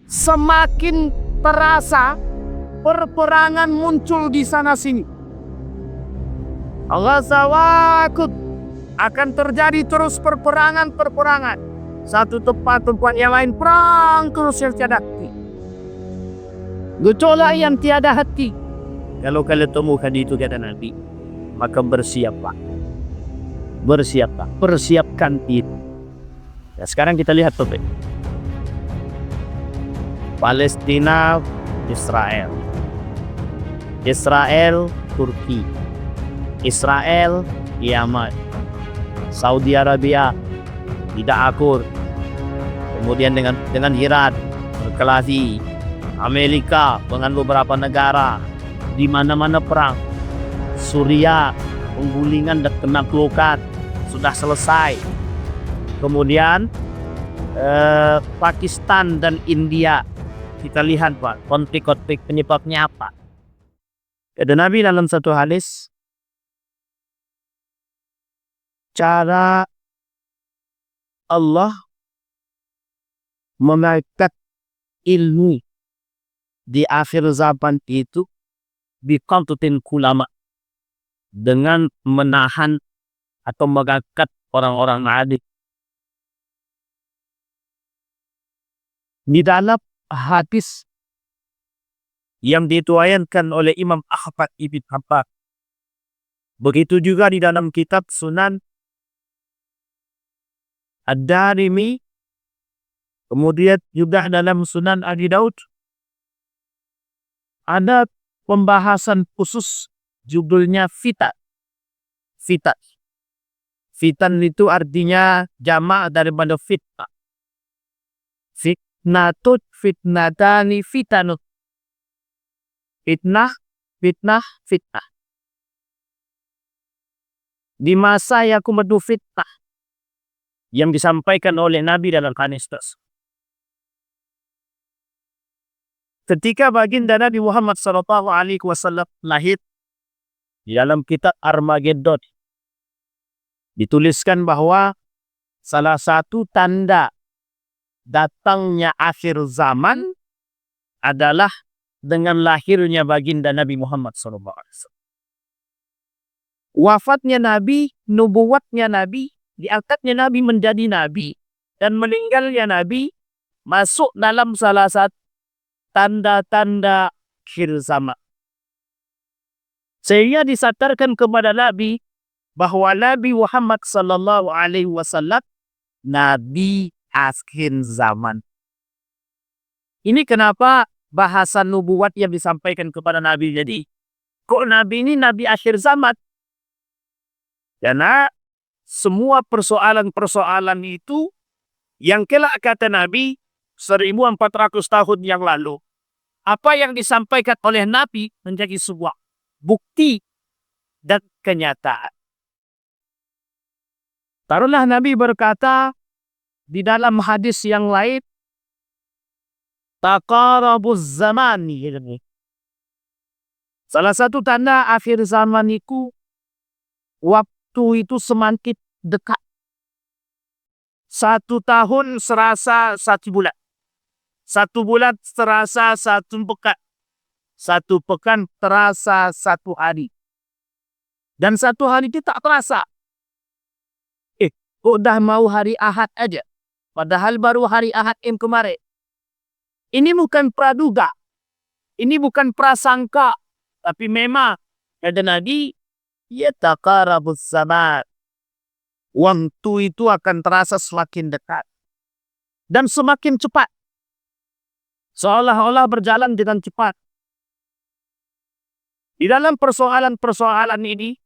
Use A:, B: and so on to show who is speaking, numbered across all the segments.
A: semakin terasa perperangan muncul di sana sini. Allah sawakut akan terjadi terus perperangan. Satu tempat yang lain perang terus yang tiada hati. Gejolak yang tiada hati. Kalau kalian temukan itu kata Nabi, maka bersiaplah. Persiapkan itu. Ya, sekarang kita lihat topik Palestina, Israel, Turki, Israel, Yaman, Saudi Arabia tidak akur, kemudian dengan Iran berkelahi, Amerika dengan beberapa negara, di mana-mana perang, Suriah penggulingan dan penaklukan sudah selesai, kemudian Pakistan dan India. Kita lihat Pak, konflik penyebabnya apa. Ada Nabi dalam satu hadis, cara Allah mengangkat ilmu di akhir zaman itu biqamtutin ulama, dengan menahan atau mengangkat orang-orang alim. Di dalam hadis yang dituayatkan oleh Imam Ahmad ibn Hanbal, begitu juga di dalam kitab Sunan Ad-Darimi, kemudian juga dalam Sunan Abi Daud, ada pembahasan khusus judulnya fitan. Fitan itu artinya jamak daripada fitnah. Fitnatut, fitnatani, fitanut. Fitnah. Di masa yakumadu fitnah yang disampaikan oleh Nabi dalam hadis tersebut. Ketika baginda Nabi Muhammad SAW lahir, di dalam kitab Armageddon dituliskan bahwa salah satu tanda datangnya akhir zaman adalah dengan lahirnya baginda Nabi Muhammad SAW. Wafatnya Nabi, nubuwatnya Nabi, diangkatnya Nabi menjadi Nabi, dan meninggalnya Nabi masuk dalam salah satu tanda-tanda akhir zaman. Sehingga disadarkan kepada Nabi bahwa Nabi Muhammad SAW Nabi akhir zaman. Ini kenapa bahasa nubuat yang disampaikan kepada Nabi jadi, kok Nabi ini Nabi akhir zaman? Karena semua persoalan itu yang kelak kata Nabi 1400 tahun yang lalu, apa yang disampaikan oleh Nabi menjadi sebuah bukti dan kenyataan. Taruhlah Nabi berkata di dalam hadis yang lain, taqarabuz zamani. Salah satu tanda akhir zaman itu, waktu itu semakin dekat. 1 tahun serasa 1 bulan. 1 bulan terasa 1 pekan. 1 pekan terasa 1 hari. Dan 1 hari itu tak terasa. Udah mau hari Ahad aja. Padahal baru hari Ahad yang kemarin. Ini bukan praduga. Ini bukan prasangka. Tapi memang ada Nabi, yataqarabuz zaman. Waktu itu akan terasa semakin dekat. Dan semakin cepat. Seolah-olah berjalan dengan cepat. Di dalam persoalan ini,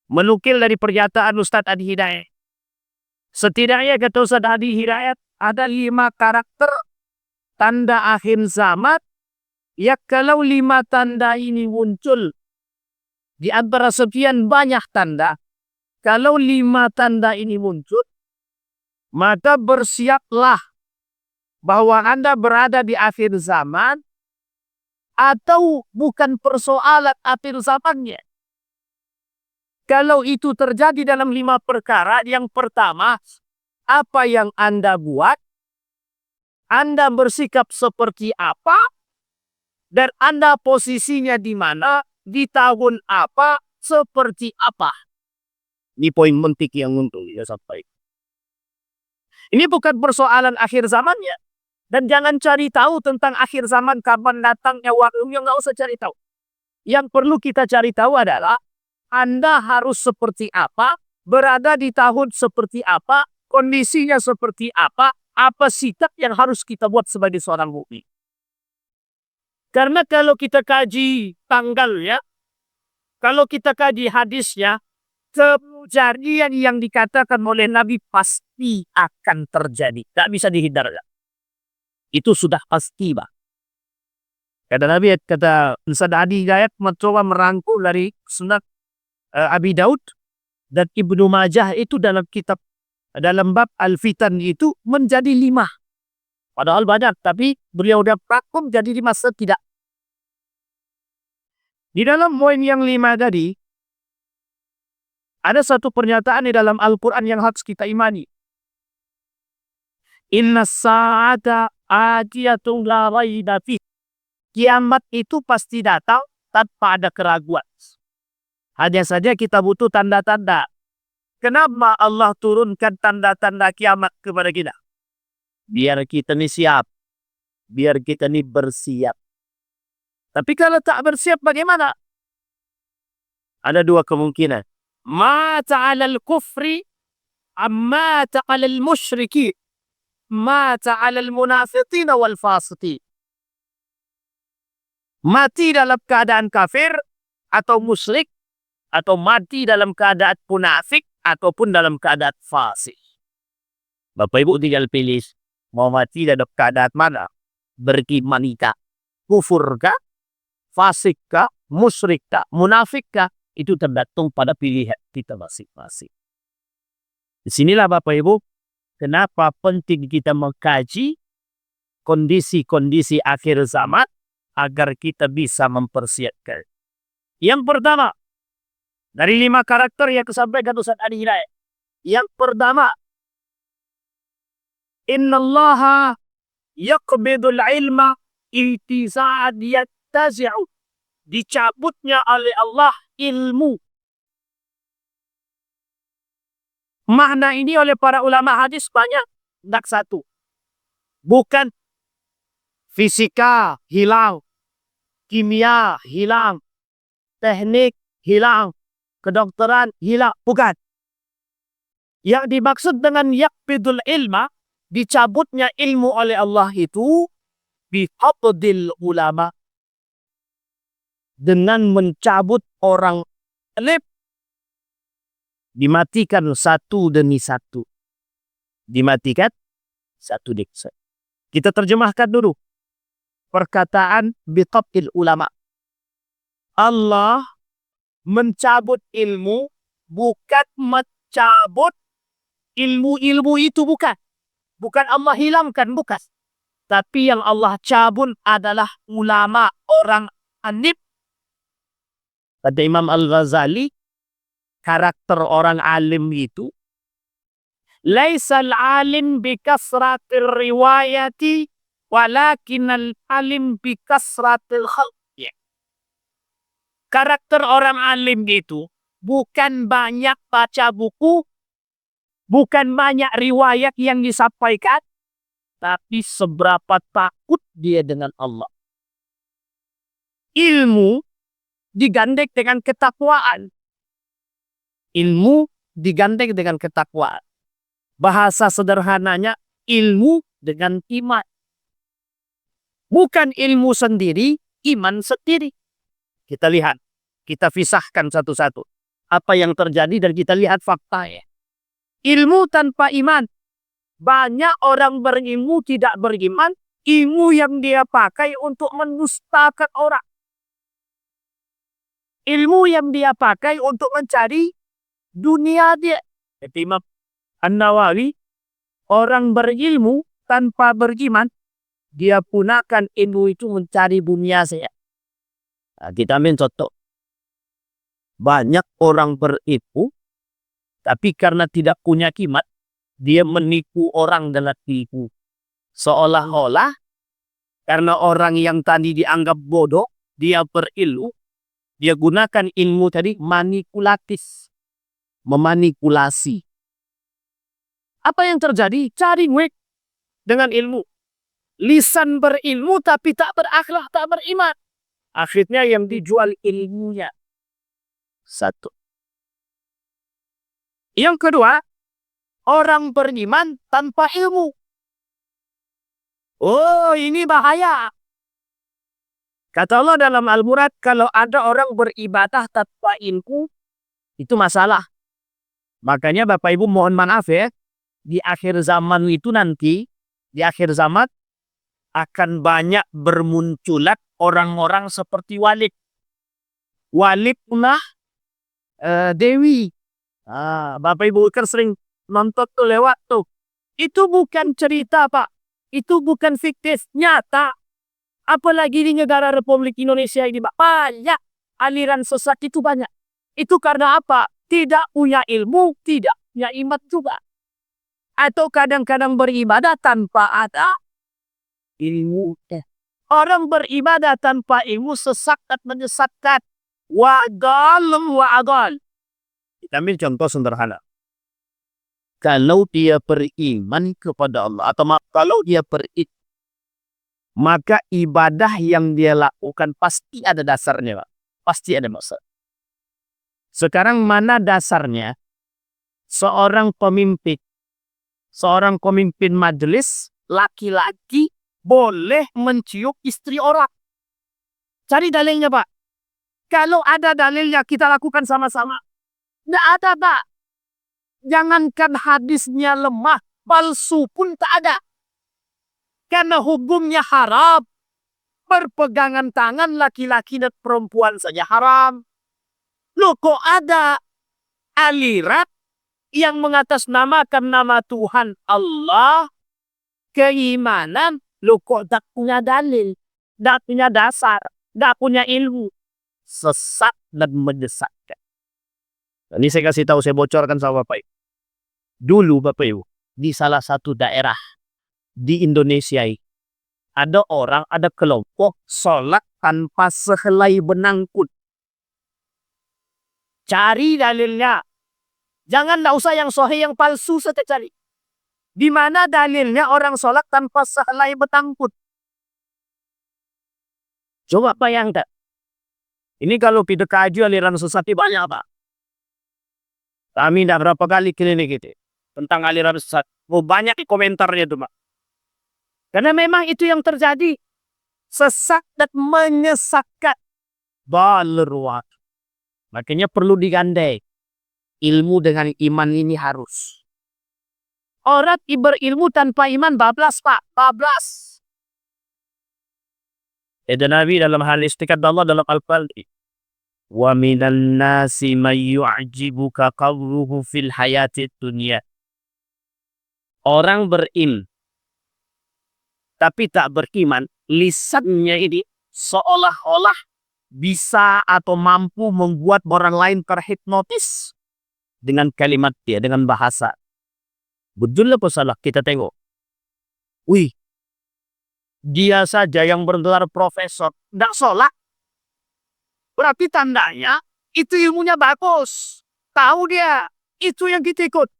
A: menukil dari pernyataan Ustaz Adi Hidayat, setidaknya kata Ustaz Adi Hidayat, ada 5 karakter tanda akhir zaman, ya kalau 5 tanda ini muncul di antara sekian banyak tanda, kalau 5 tanda ini muncul, maka bersiaplah bahwa Anda berada di akhir zaman, atau bukan persoalan akhir zamannya. Kalau itu terjadi dalam 5 perkara, yang pertama, apa yang Anda buat Anda bersikap seperti apa, dan Anda posisinya di mana, di tahun apa, seperti apa. Ini poin penting yang untuk dia sampaikan. Ini bukan persoalan akhir zamannya. Dan jangan cari tahu tentang akhir zaman kapan datangnya waktunya, nggak usah cari tahu. Yang perlu kita cari tahu adalah Anda harus seperti apa, berada di tahun seperti apa, kondisinya seperti apa sikap yang harus kita buat sebagai seorang mukmin. Karena kalau kita kaji tanggalnya, kalau kita kaji hadisnya, kejadian yang dikatakan oleh Nabi pasti akan terjadi. Tak bisa dihindarkan. Itu sudah pasti, Pak. Kata Nabi, kata Ustaz Adi Hidayat mencoba merangkul dari Sunan Abi Daud dan Ibnu Majah itu dalam kitab, dalam bab Al-Fitan itu menjadi 5. Padahal banyak, tapi beliau udah prakum jadi 5 tidak. Di dalam poin yang 5 tadi, ada satu pernyataan di dalam Al-Quran yang harus kita imani. Inna sa'ata atiyatun la raiba fi. Kiamat itu pasti datang tanpa ada keraguan. Hanya saja kita butuh tanda-tanda. Kenapa Allah turunkan tanda-tanda kiamat kepada kita? Biar kita ini siap. Biar kita ini bersiap. Tapi kalau tak bersiap bagaimana? Ada 2 kemungkinan. Mata 'alal kufri amma ta'alal musyriki. Mata 'alal munafiqina wal fasiqin. Mati dalam keadaan kafir atau musyrik, atau mati dalam keadaan munafik ataupun dalam keadaan fasik. Bapak Ibu tinggal pilih mau mati dalam keadaan mana? Beriman kah? Kufur kah? Fasik kah? Musyrik kah? Munafik kah? Itu tergantung pada pilihan kita masing-masing. Disinilah Bapak Ibu, kenapa penting kita mengkaji kondisi-kondisi akhir zaman agar kita bisa mempersiapkan. Yang pertama, dari 5 karakter yang disampaikan Ustaz Adi Hidayat. Yang pertama, innallaha yaqbidul ilma itiza'an yattazi'u. Dicabutnya oleh Allah ilmu. Makna ini oleh para ulama hadis banyak. Tak satu. Bukan fisika hilang, kimia hilang, teknik hilang, kedokteran hilang. Bukan. Yang dimaksud dengan yaqbidul ilma, dicabutnya ilmu oleh Allah itu bihabdil ulama. Dengan mencabut orang alim, dimatikan satu demi satu. Dimatikan satu demi satu. Kita terjemahkan dulu perkataan biqabdil ulama. Allah mencabut ilmu, bukan mencabut ilmu-ilmu itu, bukan. Bukan Allah hilangkan, bukan. Tapi yang Allah cabut adalah ulama, orang alim. Kata Imam Al-Ghazali, karakter orang alim itu, laisal alim bikasratil riwayati, walakinal alim bikasratil khalqi. Karakter orang alim itu bukan banyak baca buku, bukan banyak riwayat yang disampaikan, tapi seberapa takut dia dengan Allah. Ilmu digandeng dengan ketakwaan. Ilmu digandeng dengan ketakwaan. Bahasa sederhananya, ilmu dengan iman. Bukan ilmu sendiri, iman sendiri. Kita lihat, kita pisahkan satu-satu. Apa yang terjadi dan kita lihat faktanya. Ilmu tanpa iman. Banyak orang berilmu tidak beriman. Ilmu yang dia pakai untuk mendustakan orang. Ilmu yang dia pakai untuk mencari dunia dia. Imam An-Nawawi, orang berilmu tanpa beriman, dia gunakan ilmu itu mencari dunia saya. Nah, kita ambil contoh. Banyak orang berilmu, tapi karena tidak punya kimat, dia menipu orang dengan tipu. Seolah-olah karena orang yang tadi dianggap bodoh, dia berilmu, dia gunakan ilmu tadi manipulatif, memanipulasi. Apa yang terjadi? Cari duit dengan ilmu. Lisan berilmu tapi tak berakhlak, tak beriman. Akhirnya yang dijual ilmunya. Satu. Yang kedua, orang beriman tanpa ilmu. Oh, ini bahaya. Kata Allah dalam Al-Murad, kalau ada orang beribadah tanpa ilmu, itu masalah. Makanya Bapak Ibu mohon maaf ya, di akhir zaman itu nanti, di akhir zaman, akan banyak bermunculan orang-orang seperti Walid. Walid punah Dewi. Bapak Ibu kan sering nonton tuh lewat tuh. Itu bukan cerita Pak. Itu bukan fiktif, nyata. Apalagi di negara Republik Indonesia ini, Pak. Banyak aliran sesat itu banyak. Itu karena apa? Tidak punya ilmu, tidak punya iman juga. Atau kadang-kadang beribadah tanpa ada ilmu. Orang beribadah tanpa ilmu sesat dan menyesatkan. Wa'adal. Kita ambil contoh sederhana. Kalau dia beriman kepada Allah, atau kalau dia beriman, maka ibadah yang dia lakukan pasti ada dasarnya, Pak. Pasti ada maksud. Sekarang mana dasarnya? Seorang pemimpin majelis, laki-laki boleh mencium istri orang. Cari dalilnya, Pak. Kalau ada dalilnya, kita lakukan sama-sama. Tidak ada, Pak. Jangankan hadisnya lemah, palsu pun tak ada. Karena hukumnya haram. Berpegangan tangan laki-laki dan perempuan saja haram. Loh kok ada aliran yang mengatasnamakan nama Tuhan Allah, keimanan, loh kok tak punya dalil, tak punya dasar, tak punya ilmu. Sesat dan menyesatkan. Ini saya kasih tahu, saya bocorkan sama Bapak Ibu. Dulu Bapak Ibu, di salah satu daerah di Indonesia ini, ada kelompok sholat tanpa sehelai benang pun. Cari dalilnya. Jangan, tidak usah yang sahih, yang palsu saja cari. Di mana dalilnya orang sholat tanpa sehelai benang pun? Coba bayangkan. Ini kalau kita kaji aliran sesat banyak, Pak. Kami tidak berapa kali klinik itu tentang aliran sesat. Banyak komentarnya itu, Pak. Karena memang itu yang terjadi. Sesat dan menyesatkan. Balerwat. Makanya perlu digandeng. Ilmu dengan iman ini harus. Orang berilmu tanpa iman bablas, Pak. Bablas. Dan Nabi dalam hal istiqat Allah dalam Al-Quran. Wa minan nasi man yu'jibuka qawluhu fil hayati dunya. Orang berilmu tapi tak beriman, lisannya ini seolah-olah bisa atau mampu membuat orang lain terhipnotis dengan kalimat dia, dengan bahasa. Betul apa salah? Kita tengok. Wih, dia saja yang bergelar profesor, tidak sholat. Berarti tandanya itu ilmunya bagus. Tahu dia, itu yang kita ikut.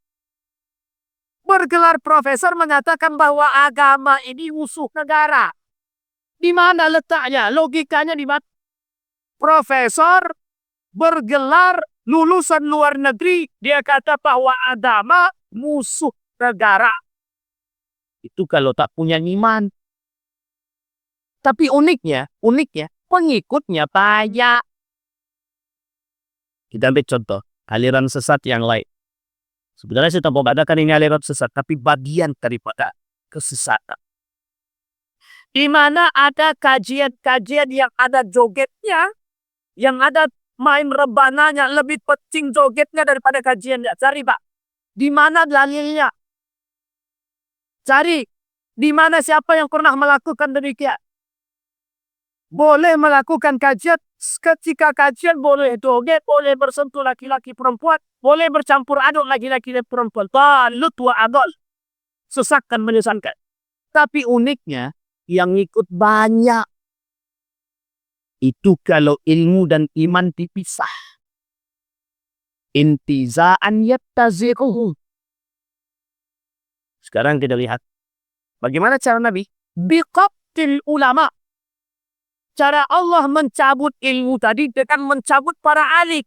A: Bergelar profesor mengatakan bahwa agama ini musuh negara. Di mana letaknya? Logikanya di mana? Profesor bergelar lulusan luar negeri, dia kata bahwa agama musuh negara. Itu kalau tak punya iman. Tapi uniknya, pengikutnya banyak. Kita ambil contoh, aliran sesat yang lain. Sebenarnya saya tak mau katakan ini aliran sesat, tapi bagian daripada kesesatan. Di mana ada kajian-kajian yang ada jogetnya, yang ada main rebananya, lebih penting jogetnya daripada kajiannya. Cari, Pak. Di mana dalilnya? Cari. Di mana siapa yang pernah melakukan demikian? Boleh melakukan kajian, ketika kajian boleh joget, boleh bersentuh laki-laki perempuan, boleh bercampur aduk laki-laki dan perempuan. Talut wa adol. Sesatkan, menyesatkan. Tapi uniknya, yang ikut banyak. Itu kalau ilmu dan iman dipisah. Intiza'an yattazi'uhu. Sekarang kita lihat. Bagaimana cara Nabi? Biqabtil ulama. Cara Allah mencabut ilmu tadi dengan mencabut para alim.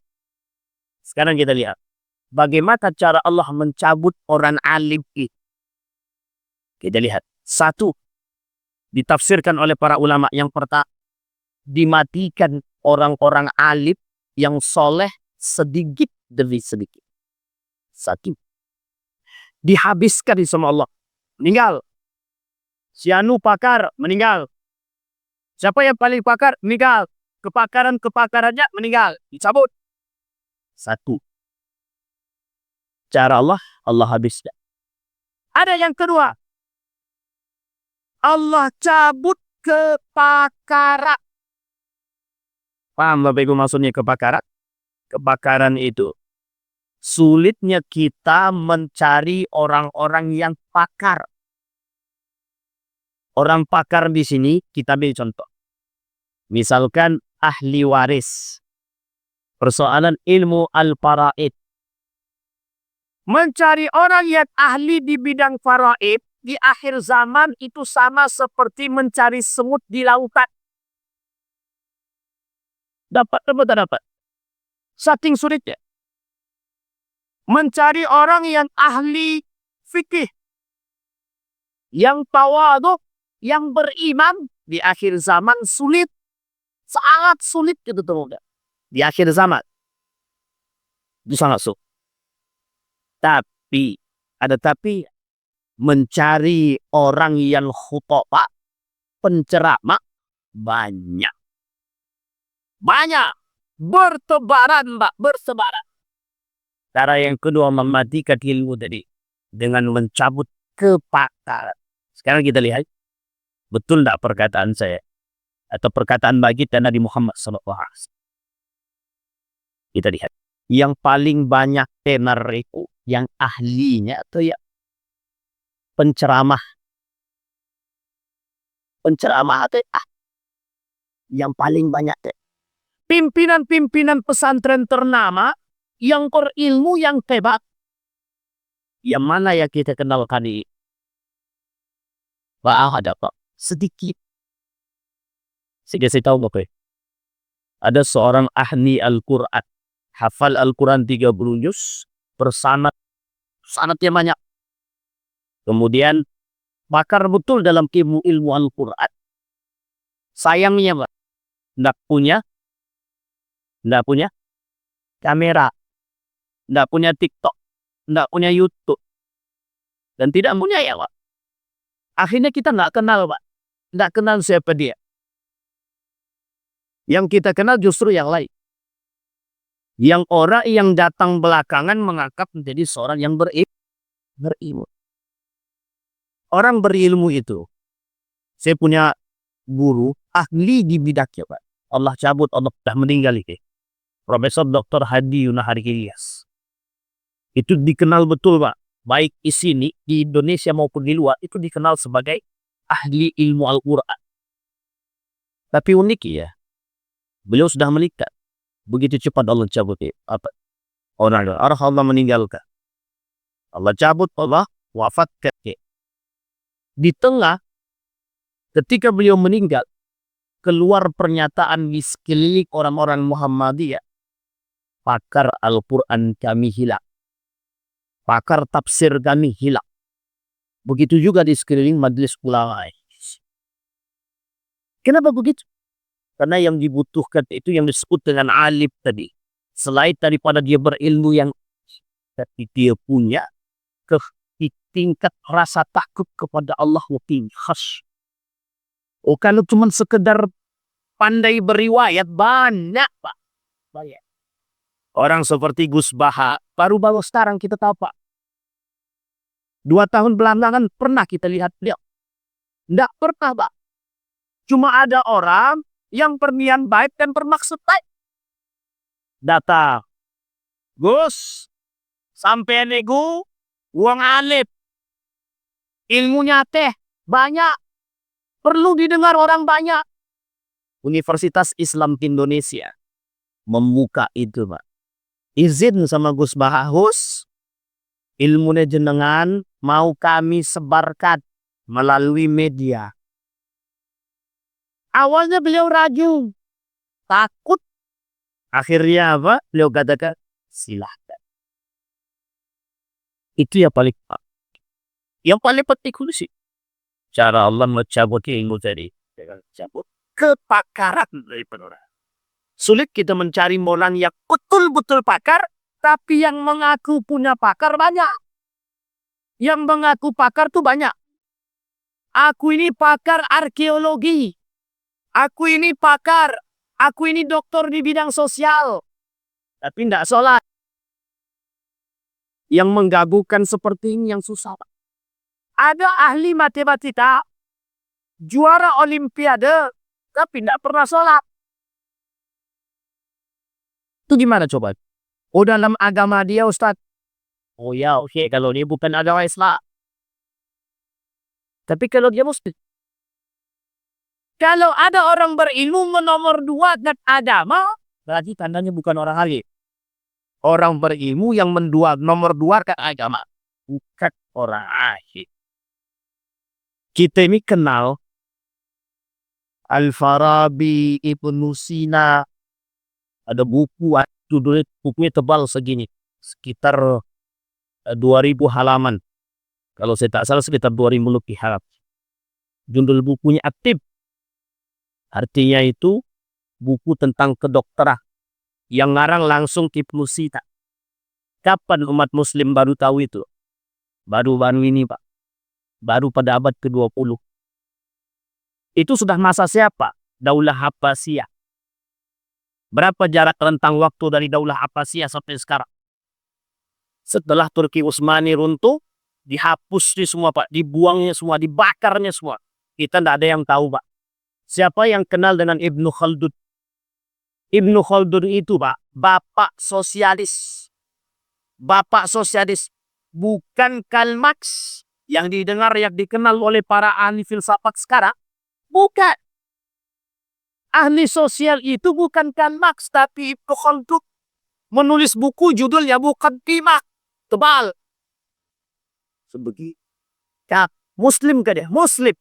A: Sekarang kita lihat. Bagaimana cara Allah mencabut orang alim itu? Kita lihat. Satu. Ditafsirkan oleh para ulama. Yang pertama. Dimatikan orang-orang alim yang soleh sedikit demi sedikit. Satu. Dihabiskan sama Allah. Meninggal. Si anu pakar meninggal. Siapa yang paling pakar? Meninggal. Kepakarannya meninggal. Dicabut. Satu. Cara Allah habiskan. Ada yang kedua. Allah cabut kepakaran. Paham Bapak Ibu maksudnya kepakaran? Kepakaran itu. Sulitnya kita mencari orang-orang yang pakar. Orang pakar di sini kita ambil contoh. Misalkan ahli waris. Persoalan ilmu al-faraid. Mencari orang yang ahli di bidang faraid di akhir zaman itu sama seperti mencari semut di lautan. Dapat atau tidak dapat? Saking sulitnya. Mencari orang yang ahli fikih. Yang tawadhu, yang beriman di akhir zaman sulit. Sangat sulit gitu teman-teman. Di akhir zaman. Itu sangat sulit. Tapi, ada tapi, mencari orang yang khutbah, penceramah, banyak. Banyak. Bertebaran, Mbak. Bertebaran. Cara yang kedua mematikan ilmu tadi. Dengan mencabut kepakaran. Sekarang kita lihat. Betul tidak perkataan saya? Atau perkataan bagi Nabi Muhammad SAW. Kita lihat. Yang paling banyak tenar itu. Yang ahlinya atau ya penceramah. Penceramah atau yang paling banyak. Pimpinan-pimpinan pesantren ternama. Yang berilmu yang hebat. Yang mana yang kita kenal kali ini? Ada Pak. Sedikit. Sehingga saya tahu Bapak. Ada seorang ahli Al-Quran. Hafal Al-Quran 30 juz. Bersanad. Sanadnya banyak. Kemudian. Pakar betul dalam ilmu Al-Quran. Sayangnya Pak. Tidak punya. Kamera. Tidak punya TikTok. Tidak punya YouTube. Dan tidak punya ya Pak. Akhirnya kita tidak kenal Pak. Tidak kenal siapa dia. Yang kita kenal justru yang lain. Yang orang yang datang belakangan menganggap menjadi seorang yang berilmu. Orang berilmu itu. Saya punya guru ahli di bidangnya Pak. Allah cabut, Allah sudah meninggal ini. Profesor Dr. Hadi Yunahari Ilyas. Itu dikenal betul Pak. Baik di sini, di Indonesia maupun di luar. Itu dikenal sebagai ahli ilmu Al-Quran. Tapi unik ya. Beliau sudah meninggal. Begitu cepat Allah cabut orang Allah meninggalkan. Allah cabut, Allah wafatkan. Di tengah, ketika beliau meninggal, keluar pernyataan di sekeliling orang-orang Muhammadiyah. Pakar Al-Quran kami hilang. Pakar tafsir kami hilang. Begitu juga di sekeliling majelis ulama. Kenapa begitu? Karena yang dibutuhkan itu yang disebut dengan alim tadi. Selain daripada dia berilmu yang tapi dia punya tingkat rasa takut kepada Allah lebih khas. Oh kalau cuma sekedar pandai beriwayat banyak Pak. Banyak. Orang seperti Gus Baha baru-baru sekarang kita tahu Pak. 2 tahun belakangan pernah kita lihat beliau. Tidak pernah Pak. Cuma ada orang yang berniat baik dan bermaksud baik. Datang. Gus, sampai nego uang alif. Ilmunya teh Banyak. Perlu didengar orang banyak. Universitas Islam Indonesia membuka itu, Pak. Izin sama Gus Bahus, ilmunya jenengan mau kami sebarkan melalui media. Awalnya beliau ragu, takut. Akhirnya apa? Beliau katakan, silahkan. Itu yang paling penting sih. Cara Allah mencabut ilmu tadi. Dengan cabut kepakaran dari orang. Sulit kita mencari orang yang betul-betul pakar, tapi yang mengaku punya pakar banyak. Yang mengaku pakar tuh banyak. Aku ini pakar arkeologi. Aku ini pakar. Aku ini doktor di bidang sosial. Tapi tidak sholat. Yang menggabungkan seperti ini yang susah. Ada ahli matematika, juara olimpiade, tapi tidak pernah sholat. Itu gimana coba? Oh, dalam agama dia, Ustaz. Oh ya, oke. Kalau dia bukan agama Islam. Tapi kalau dia Muslim. Kalau ada orang berilmu menomor 2 dan agama, berarti tandanya bukan orang ahli. Orang berilmu yang nomor 2 kan agama. Bukan orang ahli. Kita ini kenal Al-Farabi, Ibnu Sina. Ada buku, bukunya tebal segini. Sekitar 2000 halaman. Kalau saya tak salah sekitar 2000 lebih halaman. Judul bukunya aktif. Artinya itu buku tentang kedokteran. Yang ngarang langsung Ibnu Sina. Kapan umat muslim baru tahu itu? Baru-baru ini, Pak. Baru pada abad ke-20. Itu sudah masa siapa? Daulah Abbasiyah. Berapa jarak rentang waktu dari Daulah Abbasiyah sampai sekarang? Setelah Turki Utsmani runtuh, dihapus di semua, Pak. Dibuangnya semua, dibakarnya semua. Kita tidak ada yang tahu, Pak. Siapa yang kenal dengan Ibnu Khaldun? Ibnu Khaldun itu, Pak, bapak sosialis. Bapak sosialis. Bukan Karl Marx yang didengar, yang dikenal oleh para ahli filsafat sekarang. Bukan. Ahli sosial itu bukan Karl Marx, tapi Ibnu Khaldun. Menulis buku judulnya Muqaddimah. Tebal. Sebegitu. Muslim kan dia? Muslim.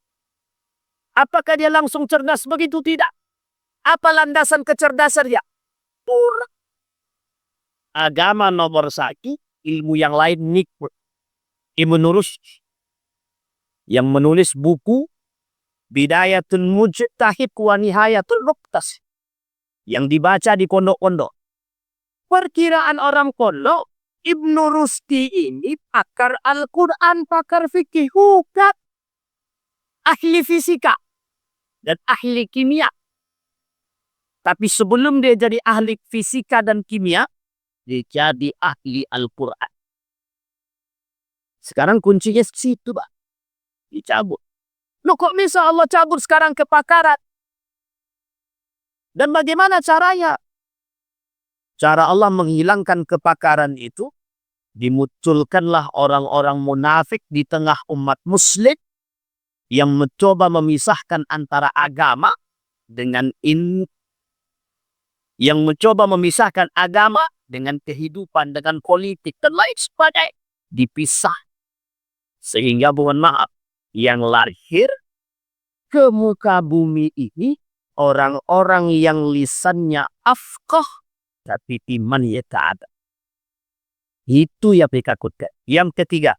A: Apakah dia langsung cerdas? Begitu tidak. Apa landasan kecerdasan dia? Pura. Agama nomor 1, ilmu yang lain nikmat. Ibnu Rushd yang menulis buku Bidayatul Mujtahid wa Nihayatul Muqtasid yang dibaca di pondok-pondok. Perkiraan orang pondok, Ibnu Rushdi ini pakar Al-Quran, pakar fikih, bukan ahli fisika dan ahli kimia. Tapi sebelum dia jadi ahli fisika dan kimia, dia jadi ahli Al-Quran. Sekarang kuncinya situ, Pak. Dicabut. Loh, kok bisa Allah cabut sekarang kepakaran? Dan bagaimana caranya? Cara Allah menghilangkan kepakaran itu, dimunculkanlah orang-orang munafik di tengah umat muslim yang mencoba memisahkan antara agama dengan yang mencoba memisahkan agama dengan kehidupan, dengan politik, dan lain sebagainya. Dipisah. Sehingga, mohon maaf, yang lahir ke muka bumi ini orang-orang yang lisannya afqah tapi imannya tak ada. Itu yang ditakutkan. Yang ketiga,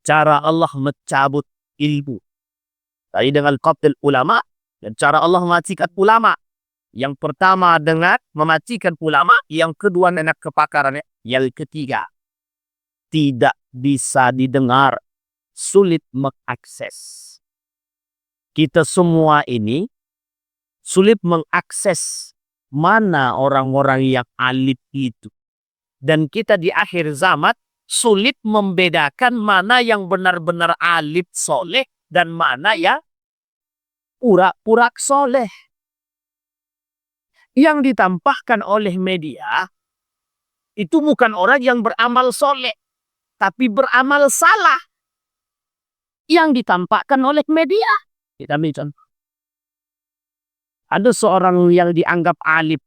A: cara Allah mencabut ilmu. Tadi dengan qatil ulama, dan cara Allah mematikan ulama. Yang pertama dengan mematikan ulama, yang kedua dengan kepakarannya, yang ketiga tidak bisa didengar, sulit mengakses. Kita semua ini sulit mengakses mana orang-orang yang alim itu. Dan kita di akhir zaman sulit membedakan mana yang benar-benar alim soleh dan mana yang pura-pura soleh. Yang ditampakkan oleh media itu bukan orang yang beramal soleh, tapi beramal salah. yang ditampakkan oleh media. Kita ambil contoh. Ada seorang yang dianggap alim.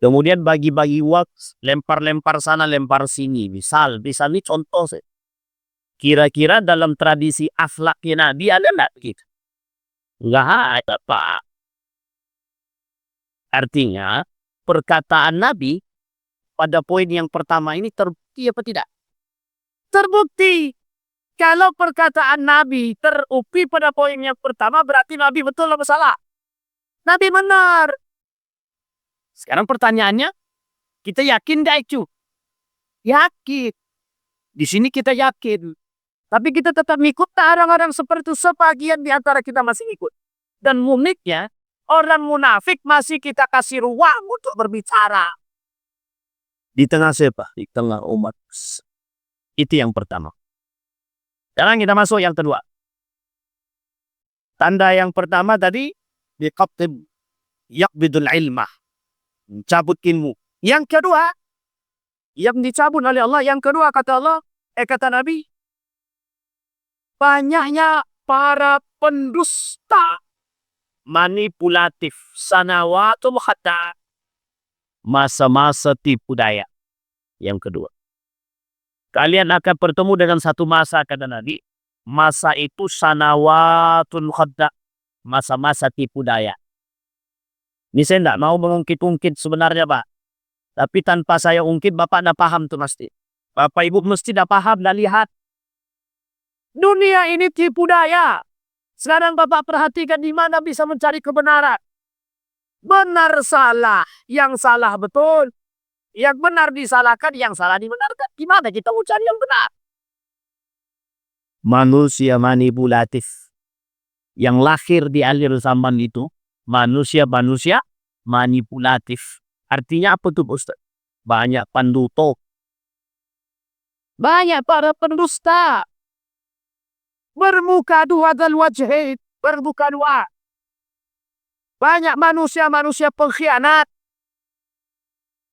A: Kemudian bagi-bagi waks, lempar-lempar sana, lempar sini. Misal ini contoh. Kira-kira dalam tradisi akhlaknya Nabi ada nggak begitu? Nggak ada, Pak. Artinya, perkataan Nabi pada poin yang pertama ini terbukti apa tidak? Terbukti. Kalau perkataan Nabi terupi pada poin yang pertama, berarti Nabi betul atau salah? Nabi benar. Sekarang pertanyaannya, kita yakin tidak itu? Yakin. Di sini kita yakin. Tapi kita tetap ikut orang-orang seperti itu. Sebagian di antara kita masih ikut. Dan uniknya, orang munafik masih kita kasih ruang untuk berbicara. Di tengah siapa? Di tengah umat. Itu yang pertama. Sekarang kita masuk yang kedua. Tanda yang pertama tadi, diqabtib yaqbidul ilmah. Mencabut ilmu. Yang kedua, yang dicabut oleh Allah. Yang kedua kata Allah, kata Nabi, banyaknya para pendusta, manipulatif, sanawatul khata, masa-masa tipu daya. Yang kedua, kalian akan bertemu dengan satu masa, kata Nabi. Masa itu sanawatul khata, masa-masa tipu daya. Ini saya tidak mau mengungkit-ungkit sebenarnya, Pak. Tapi tanpa saya ungkit, Bapak tidak paham tuh mesti. Bapak Ibu mesti tidak paham dan lihat. Dunia ini tipu daya. Sekarang Bapak perhatikan di mana bisa mencari kebenaran. Benar salah, yang salah betul. Yang benar disalahkan, yang salah dibenarkan. Gimana kita mau cari yang benar? Manusia manipulatif. Yang lahir di akhir zaman itu, manusia manipulatif. Artinya apa tuh, Ustaz? Banyak penduto. Banyak para pendusta. Bermuka dua dan wajhid. Bermuka dua. Banyak manusia pengkhianat.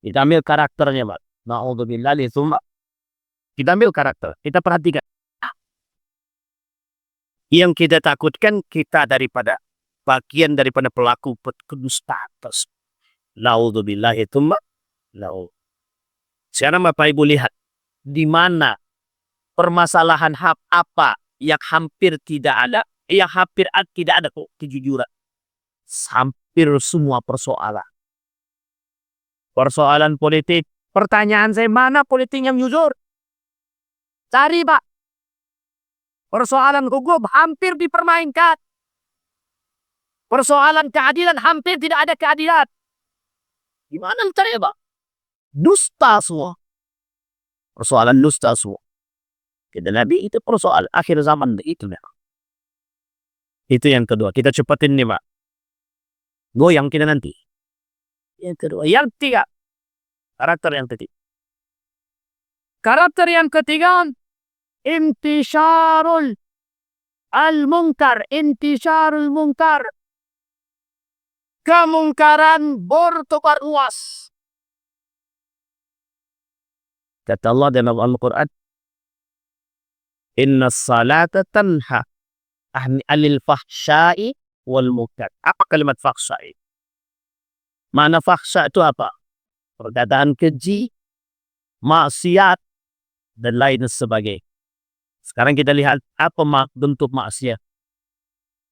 A: Kita ambil karakternya, Pak. Na'udzubillah litsumma. Kita ambil karakter. Kita perhatikan. Yang kita takutkan kita daripada bagian daripada pelaku pendusta tersebut. Na'udzubillah litsumma. Sekarang Bapak Ibu lihat. Di mana permasalahan apa yang hampir tidak ada, yang hampir tidak ada kok kejujuran. Hampir semua persoalan. Persoalan politik. Pertanyaan saya, mana politik yang jujur? Cari, Pak. Persoalan hukum hampir dipermainkan. Persoalan keadilan hampir tidak ada keadilan. Gimana caranya, Pak? Dusta semua. Persoalan dusta semua. Kata Nabi, itu persoalan akhir zaman itu. Itu yang kedua. Kita cepatin nih, Pak. Goyang kita nanti. Yang kedua. Yang ketiga. Karakter yang ketiga. Karakter yang ketiga. Intisharul al-munkar. Intisharul munkar. Kemungkaran bertebar luas. Kata Allah dalam Al-Quran, Inna salata tanha anil fahsyai wal munkar. Apa kalimat fahsyai? Mana fahsya itu apa? Perkataan keji, maksiat, dan lain sebagainya. Sekarang kita lihat apa bentuk maksiat.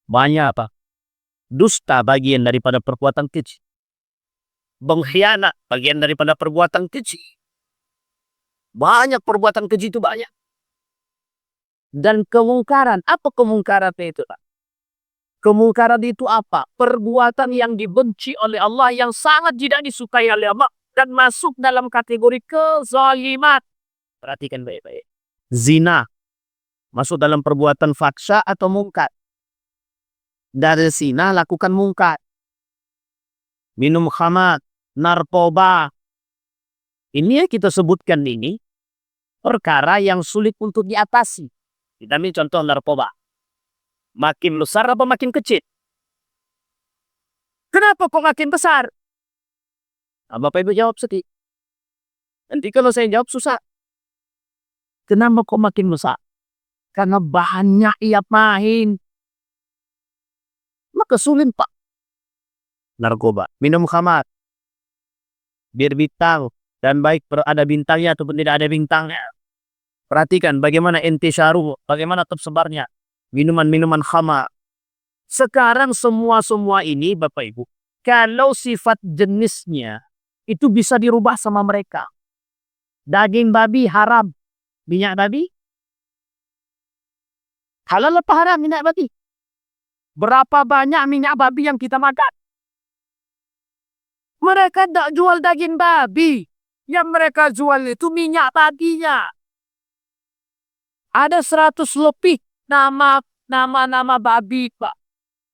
A: Banyak apa? Dusta bagian daripada perbuatan keji. Pengkhianat bagian daripada perbuatan keji. Banyak perbuatan keji itu banyak. Dan kemungkaran. Apa kemungkaran itu, Pak? Kemungkaran itu apa? Perbuatan yang dibenci oleh Allah, yang sangat tidak disukai oleh Allah, dan masuk dalam kategori kezalimat. Perhatikan baik-baik. Zina masuk dalam perbuatan fahsya atau mungkar. Dari zina lakukan mungkar. Minum khamar, narkoba. Ini yang kita sebutkan ini perkara yang sulit untuk diatasi. Kita ambil contoh narkoba. Makin besar apa makin kecil? Kenapa kok makin besar? Bapak Ibu jawab sedih. Nanti kalau saya jawab susah. Kenapa kok makin besar? karena bahannya ia main. Maka sulit Pak. Narkoba, minum khamar, bir bintang, dan baik ada bintangnya ataupun tidak ada bintangnya. Perhatikan bagaimana intisyaru, bagaimana tersebarnya minuman-minuman khamar. Sekarang semua ini Bapak Ibu, kalau sifat jenisnya itu bisa dirubah sama mereka. Daging babi haram, minyak babi halal apa haram minyak babi? Berapa banyak minyak babi yang kita makan? Mereka tidak jual daging babi. Yang mereka jual itu minyak babinya. Ada 100 lebih nama babi, Pak.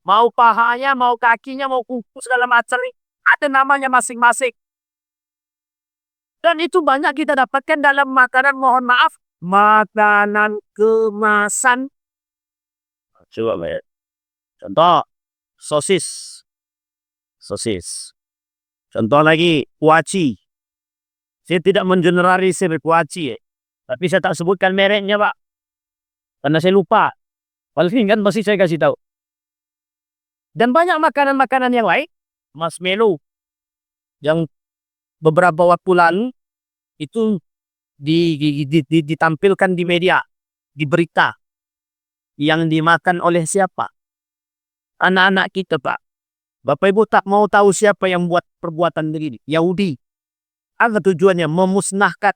A: Mau pahanya, mau kakinya, mau kuku, segala macam. Ada namanya masing-masing. Dan itu banyak kita dapatkan dalam makanan, mohon maaf, makanan kemasan. Coba bayar. Contoh, sosis. Contoh lagi, kuaci. Saya tidak mengeneralisir kuaci. Tapi saya tak sebutkan mereknya, Pak. Karena saya lupa. Paling kan masih saya kasih tahu. Dan banyak makanan-makanan yang lain. Marshmallow. Yang beberapa waktu lalu, itu ditampilkan di media. Di berita. Yang dimakan oleh siapa? Anak-anak kita, Pak. Bapak Ibu tak mau tahu siapa yang buat perbuatan begini. Yahudi. Apa tujuannya? Memusnahkan.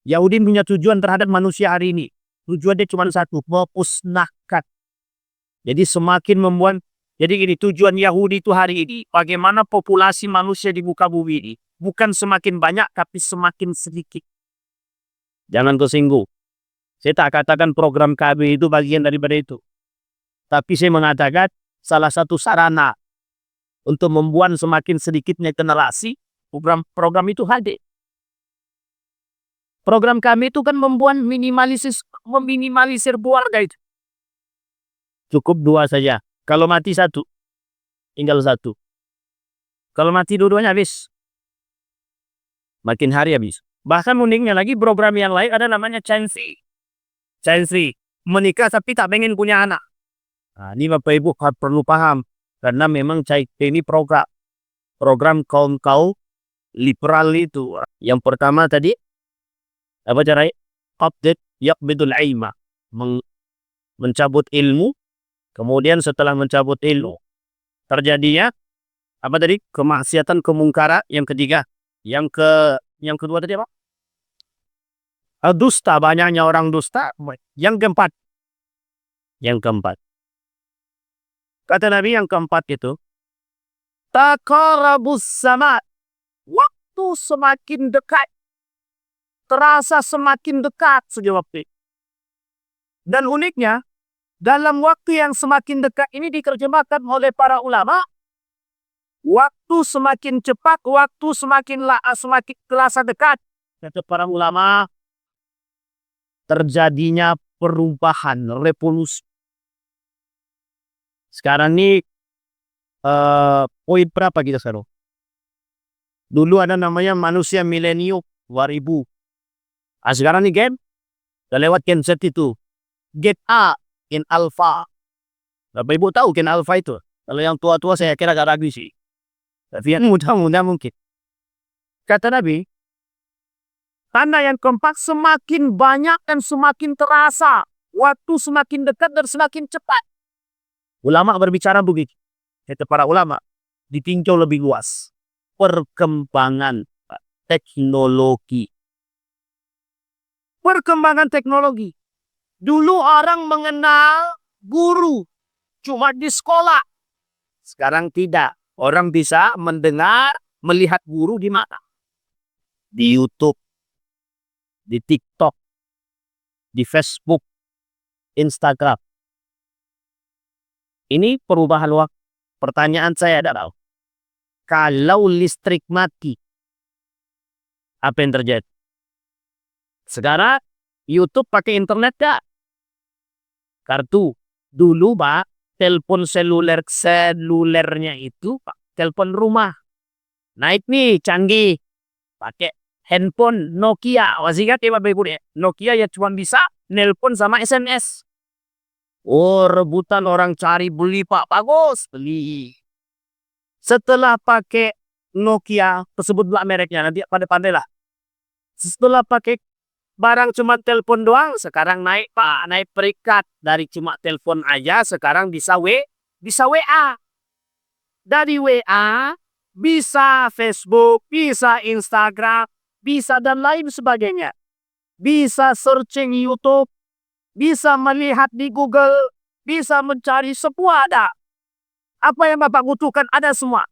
A: Yahudi punya tujuan terhadap manusia hari ini. Tujuannya cuma satu. Memusnahkan. Jadi semakin membuat. Jadi gini, tujuan Yahudi itu hari ini. Bagaimana populasi manusia di muka bumi ini. Bukan semakin banyak, tapi semakin sedikit. Jangan tersinggung. Saya tak katakan program KB itu bagian daripada itu. Tapi saya mengatakan salah satu sarana untuk membuat semakin sedikitnya generasi, program itu hadir. Program kami itu kan membuat meminimalisir keluarga itu. Cukup 2 saja. Kalau mati 1, tinggal 1. Kalau mati dua-duanya habis. Makin hari habis. Bahkan uniknya lagi program yang lain ada namanya Chansi. Menikah tapi tak pengen punya anak. Nah, ini Bapak Ibu perlu paham. Karena memang ini program kaum liberal itu. Yang pertama tadi, apa caranya? Update yaqbidul ilma. Mencabut ilmu. Kemudian setelah mencabut ilmu, terjadinya, apa tadi? Kemaksiatan, kemungkaran. Yang ketiga. Yang kedua tadi apa? Dusta, banyaknya orang dusta. Yang keempat. Kata Nabi yang keempat itu, taqarabus zaman. Waktu semakin dekat. Terasa semakin dekat sejauh waktu. Dan uniknya, dalam waktu yang semakin dekat ini diterjemahkan oleh para ulama, waktu semakin cepat, waktu semakin terasa dekat. Kata para ulama, terjadinya perubahan, revolusi. Sekarang ini poin berapa kita sekarang? Dulu ada namanya manusia milenium 2000. Sekarang ini game udah lewat Gen Z itu. Gen A, Gen Alpha. Bapak Ibu tahu Gen Alpha itu? Kalau yang tua-tua saya kira agak ragu sih. Tapi yang muda-muda mungkin. Kata Nabi, tanda yang keempat semakin banyak dan semakin terasa. Waktu semakin dekat dan semakin cepat. Ulama berbicara begitu. Kata para ulama, ditinjau lebih luas. Perkembangan teknologi. Perkembangan teknologi. Dulu orang mengenal guru cuma di sekolah. Sekarang tidak. Orang bisa mendengar, melihat guru di mana? Di YouTube, di TikTok, di Facebook, Instagram. Ini perubahan waktu. Pertanyaan saya adalah, kalau listrik mati, apa yang terjadi? Sekarang YouTube pakai internet gak? Kartu. Dulu Pak, telepon selulernya itu Pak, telepon rumah. Naik nih canggih. Pakai handphone Nokia. Masih ingat ya Bapak Ibu ya? Nokia ya cuma bisa nelpon sama SMS. Oh, rebutan orang cari beli Pak, bagus, beli. Setelah pakai Nokia, tersebut pula mereknya, nanti pandai-pandai lah. Setelah pakai barang cuma telepon doang, sekarang naik Pak, naik peringkat. Dari cuma telepon aja, sekarang bisa bisa WA. Dari WA, bisa Facebook, bisa Instagram, bisa dan lain sebagainya. Bisa searching YouTube, bisa melihat di Google, bisa mencari semua ada. Apa yang Bapak butuhkan ada semua.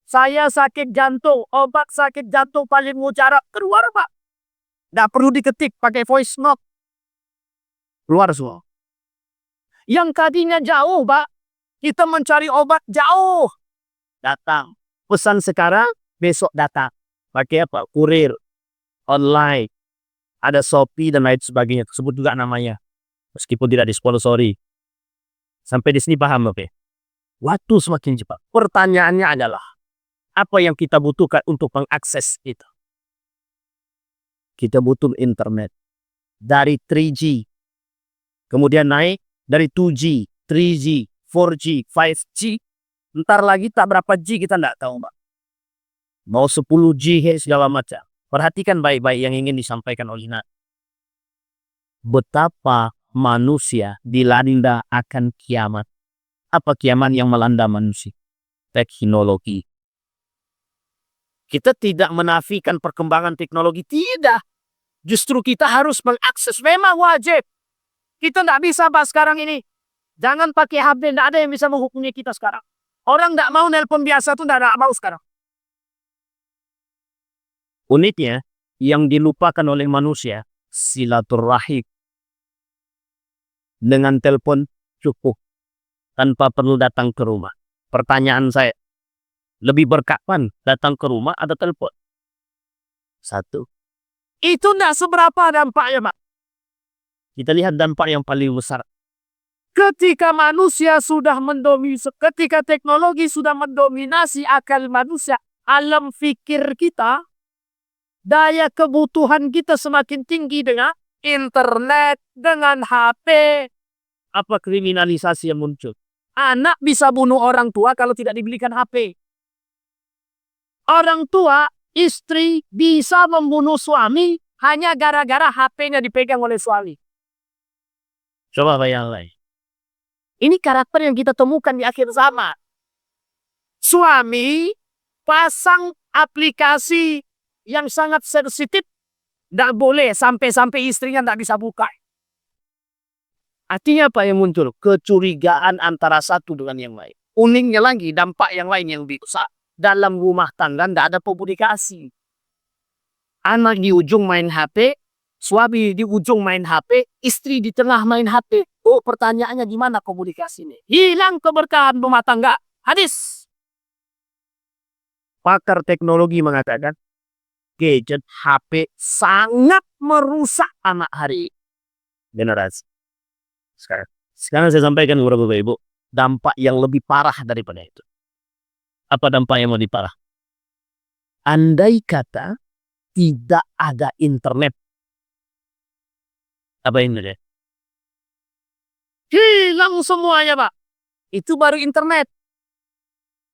A: Saya sakit jantung, obat sakit jantung paling mujarab, keluar Pak. Nggak perlu diketik pakai voice note. Keluar semua. Yang tadinya jauh Pak, kita mencari obat jauh. Datang. Pesan sekarang, besok datang. Pakai apa? Kurir, online, ada Shopee dan lain sebagainya. Tersebut juga namanya. Meskipun tidak disponsori. Sampai di sini paham Bapak? Waktu semakin cepat. Pertanyaannya adalah, apa yang kita butuhkan untuk mengakses itu? Kita butuh internet. Dari 3G. Kemudian naik dari 2G, 3G, 4G, 5G. Ntar lagi tak berapa G kita tidak tahu Mbak. Mau 10G segala macam. Perhatikan baik-baik yang ingin disampaikan oleh Nabi. Betapa manusia dilanda akan kiamat. Apa kiamat yang melanda manusia? Teknologi. Kita tidak menafikan perkembangan teknologi. Tidak. Justru kita harus mengakses. Memang wajib. Kita tidak bisa Pak sekarang ini. Jangan pakai HP. Tidak ada yang bisa menghubungi kita sekarang. Orang tidak mau nelpon biasa itu tidak mau sekarang. Uniknya, yang dilupakan oleh manusia, silaturahim. Dengan telepon cukup. Tanpa perlu datang ke rumah. Pertanyaan saya, lebih berkapan datang ke rumah atau telepon? Satu. Itu tidak seberapa dampaknya Pak. Kita lihat dampak yang paling besar. Ketika manusia sudah mendominasi, ketika teknologi sudah mendominasi akal manusia, alam fikir kita, daya kebutuhan kita semakin tinggi dengan internet, dengan HP. Apa kriminalisasi yang muncul? Anak bisa bunuh orang tua kalau tidak dibelikan HP. Orang tua, istri bisa membunuh suami hanya gara-gara HP-nya dipegang oleh suami. Coba bayangkan. Ini karakter yang kita temukan di akhir zaman. Suami pasang aplikasi yang sangat sensitif. Tidak boleh sampai-sampai istrinya tidak bisa buka. Artinya apa yang muncul? Kecurigaan antara satu dengan yang lain. Uniknya lagi, dampak yang lain yang bisa. Dalam rumah tangga tidak ada komunikasi. Anak di ujung main HP, suami di ujung main HP, istri di tengah main HP. Oh, pertanyaannya gimana komunikasi ini? Hilang keberkahan rumah tangga. Hadis. Pakar teknologi mengatakan, gadget HP sangat merusak anak hari generasi. Sekarang saya sampaikan kepada Bapak Ibu, dampak yang lebih parah daripada itu. Apa dampak yang lebih parah? Andai kata tidak ada internet. Apa ini deh? Hilang semuanya Pak. Itu baru internet.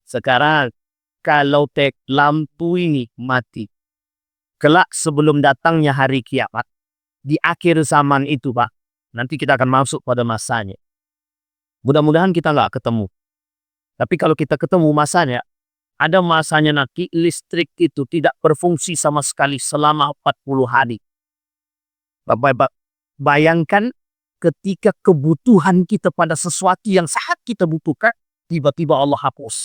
A: Sekarang kalau lampu ini mati, kelak sebelum datangnya hari kiamat, di akhir zaman itu Pak, nanti kita akan masuk pada masanya. Mudah-mudahan kita nggak ketemu. Tapi kalau kita ketemu masanya, ada masanya nanti listrik itu tidak berfungsi sama sekali selama 40 hari. Bapak, bayangkan ketika kebutuhan kita pada sesuatu yang sangat kita butuhkan, tiba-tiba Allah hapus.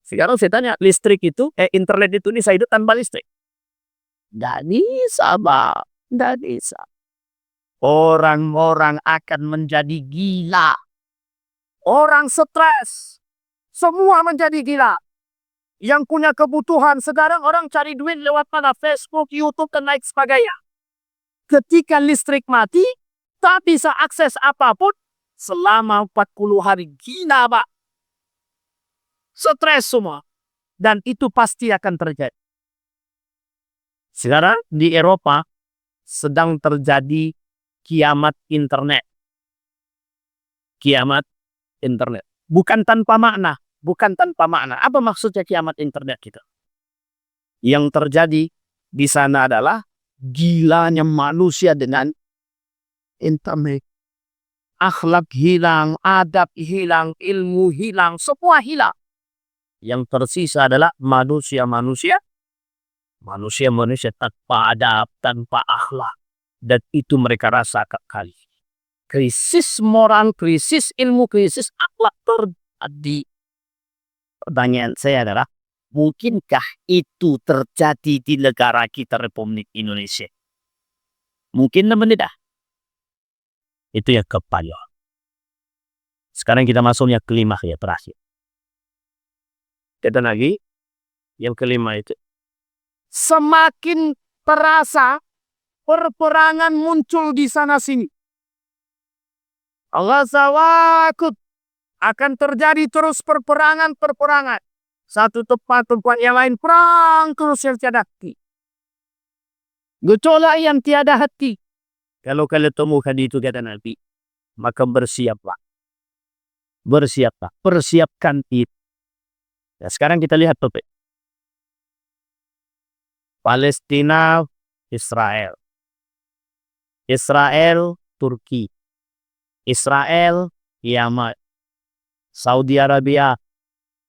A: Sekarang saya tanya, listrik itu, internet itu bisa hidup tanpa listrik? Tidak bisa, Pak. Tidak bisa. Orang-orang akan menjadi gila. Orang stres. Semua menjadi gila. Yang punya kebutuhan, sekarang orang cari duit lewat mana? Facebook, YouTube, dan lain sebagainya. Ketika listrik mati, tak bisa akses apapun selama 40 hari. Gila, Pak. Stres semua. Dan itu pasti akan terjadi. Sekarang di Eropa sedang terjadi kiamat internet. kiamat internet. Bukan tanpa makna. Bukan tanpa makna. Apa maksudnya kiamat internet itu? Yang terjadi di sana adalah gilanya manusia dengan internet. Akhlak hilang, adab hilang, ilmu hilang, semua hilang. Yang tersisa adalah manusia-manusia tanpa adab, tanpa akhlak. Dan itu mereka rasakan kali. Krisis moral, krisis ilmu, krisis akhlak terjadi. Pertanyaan saya adalah, mungkinkah itu terjadi di negara kita Republik Indonesia? Mungkin apa tidak? Itu yang keempat. Sekarang kita masuknya kelima ya, terakhir. Kita lagi yang kelima itu. Semakin terasa perperangan muncul di sana sini. Allah sawakut akan terjadi terus perperangan. Satu tempat yang lain perang terus yang tiada hati. Gejolak yang tiada hati. Kalau kalian temukan itu kata Nabi, maka bersiaplah. Persiapkan itu. Nah, sekarang kita lihat topik. Palestina, Israel. Israel, Turki. Israel, Yaman. Saudi Arabia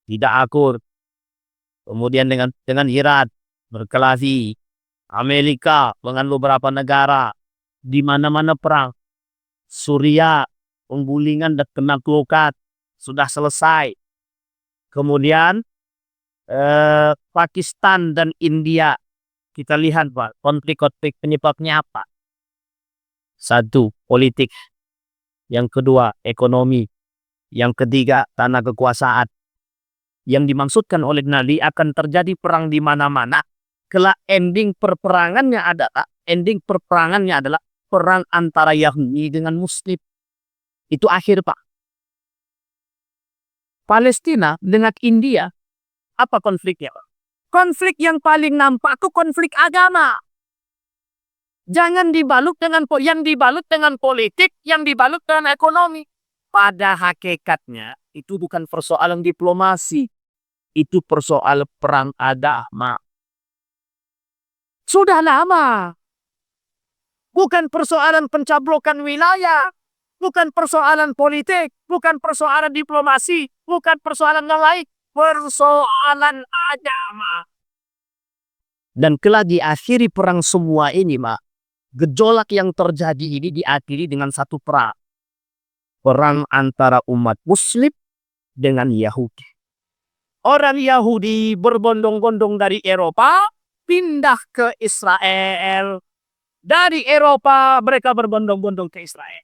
A: tidak akur. Kemudian dengan Iran berkelahi. Amerika dengan beberapa negara. Di mana-mana perang. Suriah, penggulingan dan penaklukan sudah selesai. Kemudian Pakistan dan India. Kita lihat Pak, konflik penyebabnya apa? Satu, politik. Yang kedua, ekonomi. Yang ketiga, tanah kekuasaan. Yang dimaksudkan oleh Nabi akan terjadi perang di mana-mana. Kelak ending perperangannya adalah perang antara Yahudi dengan Muslim. Itu akhir Pak. Palestina dengan India, apa konfliknya Pak? Konflik yang paling nampak itu konflik agama. Jangan dibalut dengan politik, yang dibalut dengan ekonomi. Pada hakikatnya itu bukan persoalan diplomasi, itu persoalan perang agama. Sudah lama. Bukan persoalan pencablokan wilayah, bukan persoalan politik, bukan persoalan diplomasi, bukan persoalan yang lain, persoalan agama. Dan kelak diakhiri perang semua ini, Mak. Gejolak yang terjadi ini diakhiri dengan satu perang. Perang antara umat Muslim dengan Yahudi. Orang Yahudi berbondong-bondong dari Eropa, pindah ke Israel. Dari Eropa mereka berbondong-bondong ke Israel.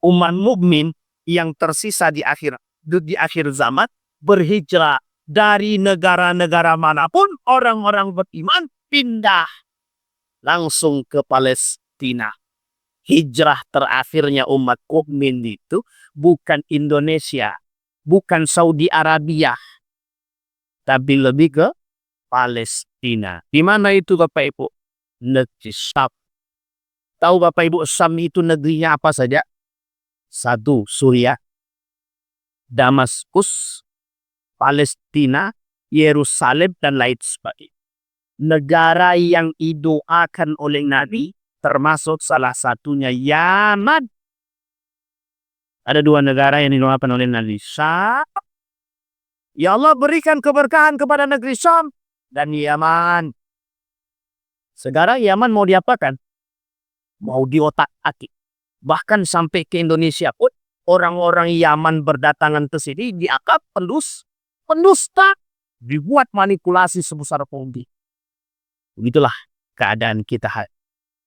A: Umat mukmin yang tersisa di akhir zaman berhijrah dari negara-negara manapun, orang-orang beriman pindah langsung ke Palestina. Hijrah terakhirnya umat mukmin itu bukan Indonesia, bukan Saudi Arabia, tapi lebih ke Palestina. Di mana itu Bapak Ibu? Negeri Syam. Tahu Bapak Ibu Syam itu negerinya apa saja? Satu, Suriah, Damaskus, Palestina, Yerusalem, dan lain sebagainya. Negara yang didoakan oleh Nabi, termasuk salah satunya Yaman. Ada dua negara yang didoakan oleh Nabi. Syam. Ya Allah berikan keberkahan kepada negeri Syam dan Yaman. Sekarang Yaman mau diapakan? Mau diotak-atik. Bahkan sampai ke Indonesia pun orang-orang Yaman berdatangan ke sini dianggap pendusta, dibuat manipulasi sebesar mungkin. Begitulah keadaan kita.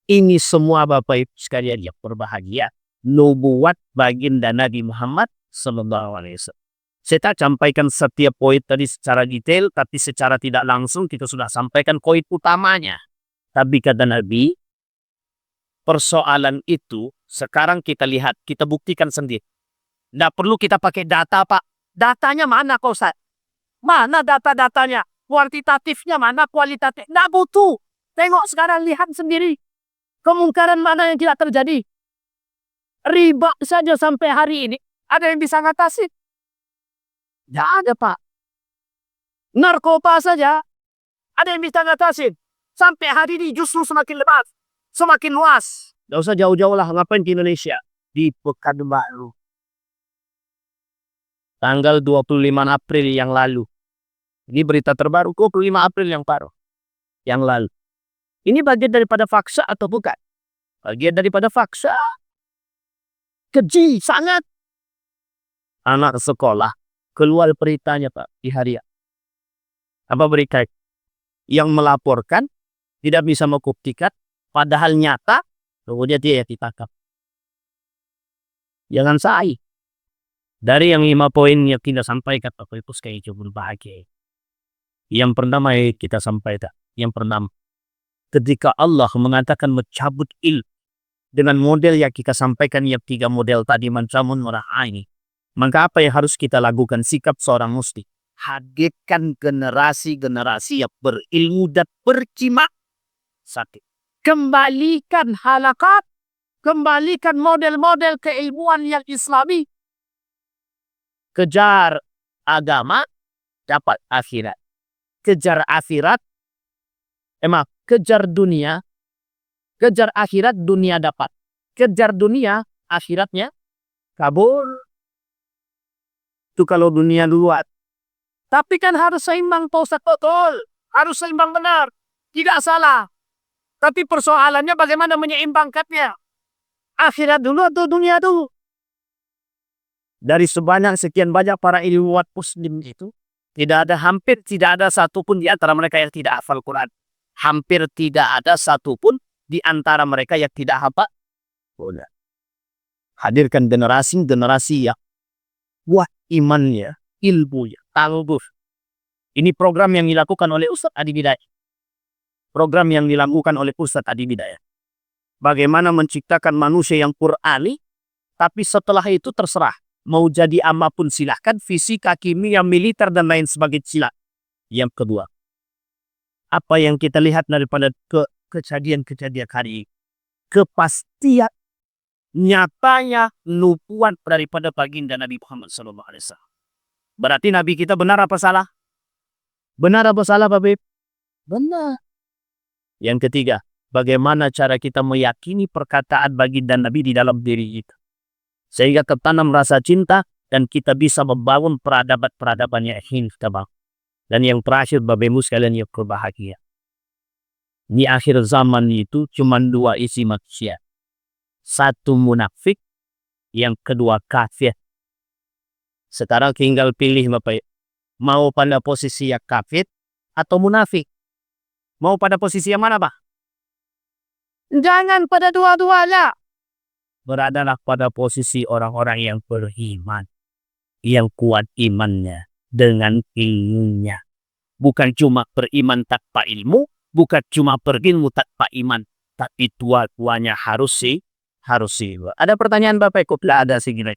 A: Ini semua Bapak Ibu sekalian yang berbahagia, nubuat baginda Nabi Muhammad SAW. Saya tak sampaikan setiap poin tadi secara detail, tapi secara tidak langsung kita sudah sampaikan poin utamanya. Tapi kata Nabi, persoalan itu sekarang kita lihat, kita buktikan sendiri. Tidak perlu kita pakai data Pak. Datanya mana kau Ustaz? Mana data-datanya? Kuantitatifnya mana, kualitatif? Tidak butuh. Tengok sekarang, lihat sendiri. Kemungkaran mana yang tidak terjadi? Riba saja sampai hari ini Ada yang bisa ngatasin? Nggak ada, Pak. Narkoba saja ada yang bisa ngatasin. Sampai hari ini justru semakin lebat, semakin luas. Nggak usah jauh-jauh lah, ngapain di Indonesia? Di Pekanbaru. Tanggal 25 April yang lalu. Ini berita terbaru, 25 April yang lalu. Ini bagian daripada faksa atau bukan? Bagian daripada faksa. Keji, sangat. Anak sekolah, keluar beritanya, Pak, di harian. Apa berita? Yang melaporkan, tidak bisa membuktikan, padahal nyata, kemudian dia ditangkap. Jangan salah. Dari yang 5 poin yang kita sampaikan, Bapak Ibu sekalian berbahagia. Yang pertama kita sampaikan. Yang pertama, ketika Allah mengatakan mencabut ilmu dengan model yang kita sampaikan, yang 3 model tadi, mencamun ini, maka apa yang harus kita lakukan? Sikap seorang muslim, hadirkan generasi-generasi yang berilmu dan berjimat sakit. Kembalikan halakat, kembalikan model-model keilmuan yang islami. Kejar agama, dapat akhirat. Kejar akhirat, kejar dunia, kejar akhirat, dunia dapat. Kejar dunia, akhiratnya kabur. Itu kalau dunia luar. Tapi kan harus seimbang, Pak Ustadz, betul. Harus seimbang, benar. Tidak salah. Tapi persoalannya bagaimana menyeimbangkannya. Akhirat dulu atau dunia dulu? Dari sekian banyak para ilmuwan muslim itu, hampir tidak ada satupun di antara mereka yang tidak hafal Quran. Hampir tidak ada satupun di antara mereka yang tidak hafal Quran. Hadirkan generasi yang wah imannya, ilmunya, tangguh. Ini program yang dilakukan oleh Ustadz Adi Bidayah. Program yang dilakukan oleh Ustadz Adi Bidayah. Bagaimana menciptakan manusia yang Qur'ani, tapi setelah itu terserah. Mau jadi apapun silahkan, fisika, kimia, militer, dan lain sebagainya silahkan. Yang kedua, apa yang kita lihat daripada kejadian-kejadian hari ini? Kepastian nyatanya nubuat daripada baginda Nabi Muhammad SAW. Berarti Nabi kita benar apa salah? Benar apa salah, Bapak? Benar. Yang ketiga, bagaimana cara kita meyakini perkataan baginda Nabi di dalam diri kita, sehingga tertanam rasa cinta dan kita bisa membangun peradaban yang ingin kita bangun. Dan yang terakhir, Bapak Ibu sekalian yang berbahagia, di akhir zaman itu cuma 2 isi manusia. Satu munafik, yang kedua kafir. Sekarang tinggal pilih, Bapak. Mau pada posisi yang kafir atau munafik? Mau pada posisi yang mana, Pak? Jangan pada dua-duanya. Beradalah pada posisi orang-orang yang beriman, yang kuat imannya dengan ilmunya. Bukan cuma beriman tanpa ilmu, bukan cuma berilmu tanpa iman, tapi dua-duanya harus sih. Ada pertanyaan Bapak Ibu? Ada sih kira.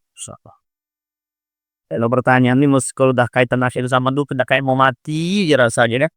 A: Kalau pertanyaan ini kalau udah kaitan akhir zaman dulu, udah kayak mau mati rasanya ya.